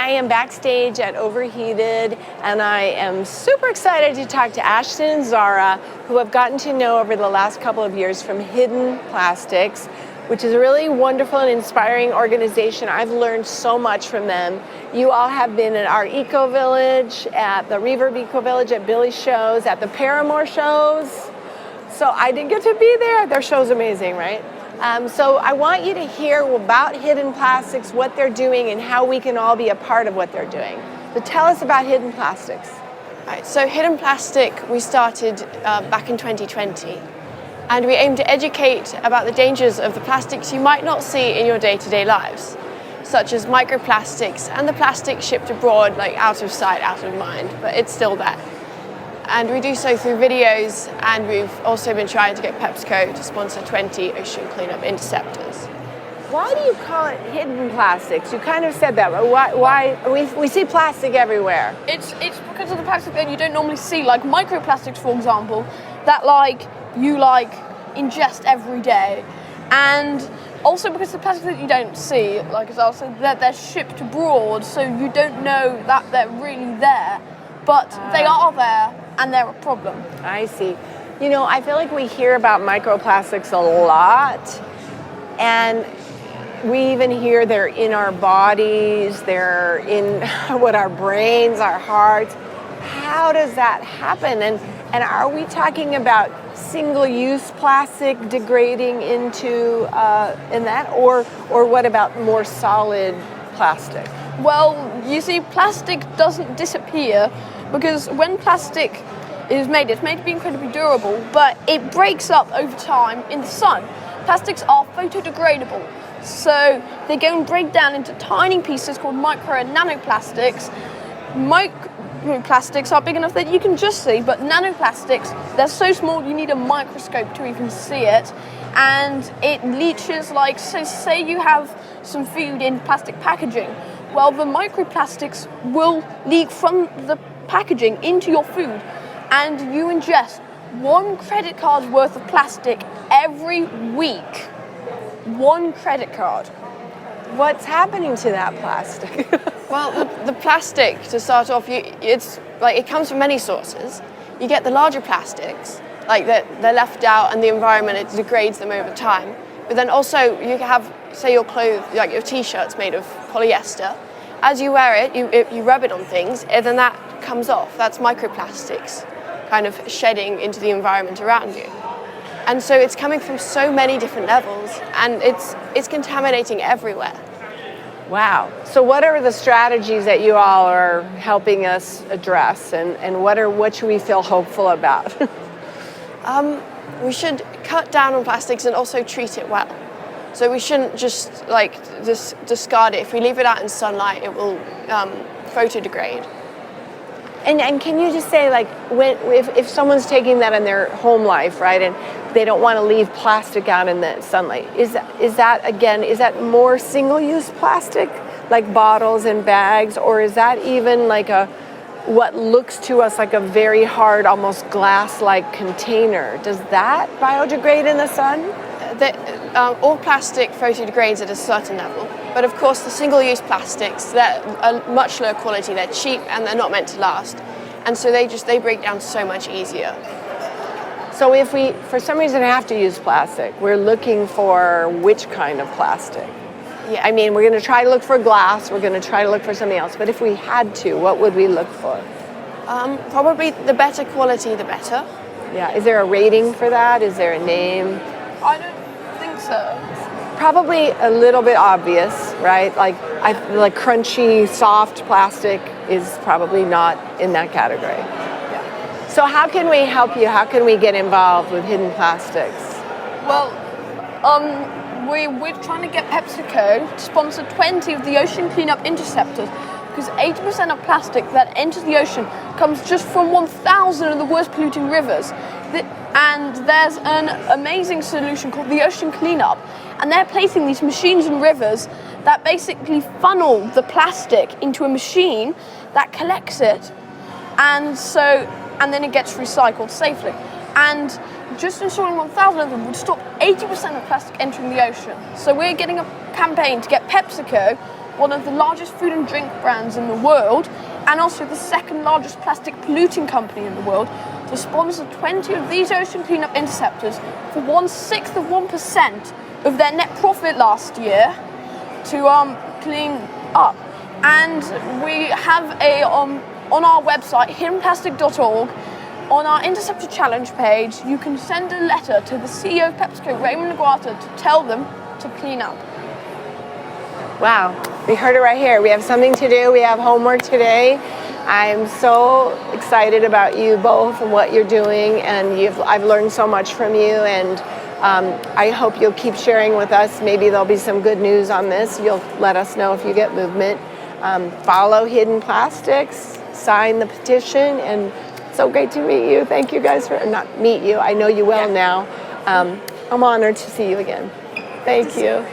I am backstage at Overheated, and I am super excited to talk to Ashton and Zara, who I've gotten to know over the last couple of years from Hidden Plastics, which is a really wonderful and inspiring organization. I've learned so much from them. You all have been at our Eco Village, at the Reverb Eco Village, at Billy's shows, at the Paramore shows. So I didn't get to be there. Their show's amazing, right? So I want you to hear about Hidden Plastics, what they're doing, and how we can all be a part of what they're doing. So tell us about Hidden Plastics. Right, so Hidden Plastic, we started back in 2020. And we aim to educate about the dangers of the plastics you might not see in your day-to-day lives, such as microplastics and the plastic shipped abroad, like out of sight, out of mind, but it's still there. And we do so through videos, and we've also been trying to get PepsiCo to sponsor 20 ocean cleanup interceptors. Why do you call it Hidden Plastics? You kind of said that, but why we see plastic everywhere? It's because of the plastic that you don't normally see, like microplastics, for example, that you ingest every day. And also because the plastic that you don't see, like as I said, that they're shipped abroad, so you don't know that they're really there, but they are there. And they're a problem. I see. You know, I feel like we hear about microplastics a lot, and we even hear they're in our bodies, they're in our brains, our hearts. How does that happen? And are we talking about single-use plastic degrading into in that, or what about more solid plastic? Well, you see, plastic doesn't disappear. Because when plastic is made, it's made to be incredibly durable, but it breaks up over time in the sun. Plastics are photodegradable, so they go and break down into tiny pieces called micro and nanoplastics. Microplastics are big enough that you can just see, but nanoplastics, they're so small you need a microscope to even see it, and it leaches so say you have some food in plastic packaging. Well, the microplastics will leak from the packaging into your food, and you ingest 1 credit card's worth of plastic every week. 1 credit card. What's happening to that plastic? Well, the plastic, to start off, it comes from many sources. You get the larger plastics, they're left out and the environment, it degrades them over time. But then also you have, say, your clothes, like your t-shirt's made of polyester. As you wear it, you rub it on things, and then that comes off. That's microplastics kind of shedding into the environment around you. And so it's coming from so many different levels, and it's contaminating everywhere. Wow. So what are the strategies that you all are helping us address, and what should we feel hopeful about? We should cut down on plastics and also treat it well. So we shouldn't just discard it. If we leave it out in sunlight, it will photodegrade. And can you just say, if someone's taking that in their home life, right, and they don't want to leave plastic out in the sunlight, is that more single-use plastic, like bottles and bags, or is that even what looks to us like a very hard, almost glass-like container? Does that biodegrade in the sun? All plastic photodegrades at a certain level, but of course the single-use plastics, they're a much lower quality, they're cheap and they're not meant to last, and so they break down so much easier. So if we, for some reason, have to use plastic, we're looking for which kind of plastic? Yeah. I mean, we're going to try to look for glass, we're going to try to look for something else, but if we had to, what would we look for? Probably the better quality, the better. Yeah, is there a rating for that? Is there a name? I don't think so. Probably a little bit obvious, right? Like crunchy, soft plastic is probably not in that category. Yeah. So how can we help you? How can we get involved with Hidden Plastics? Well, we're trying to get PepsiCo to sponsor 20 of the ocean cleanup interceptors, because 80% of plastic that enters the ocean comes just from 1,000 of the worst polluting rivers. And there's an amazing solution called the ocean cleanup, and they're placing these machines in rivers that basically funnel the plastic into a machine that collects it, and then it gets recycled safely. And just installing 1,000 of them would stop 80% of plastic entering the ocean. So we're getting a campaign to get PepsiCo one of the largest food and drink brands in the world, and also the second largest plastic polluting company in the world, to sponsor 20 of these ocean cleanup interceptors for 1/6 of 1% of their net profit last year to clean up. And we have a on our website, hiddenplastic.org, on our Interceptor Challenge page, you can send a letter to the CEO of PepsiCo, Raymond Aguata, to tell them to clean up. Wow, we heard it right here. We have something to do. We have homework today. I'm so excited about you both and what you're doing, and I've learned so much from you, and I hope you'll keep sharing with us. Maybe there'll be some good news on this. You'll let us know if you get movement. Follow Hidden Plastics, sign the petition, and so great to meet you. Thank you guys for, not meet you, I know you well now. I'm honored to see you again. Thank you.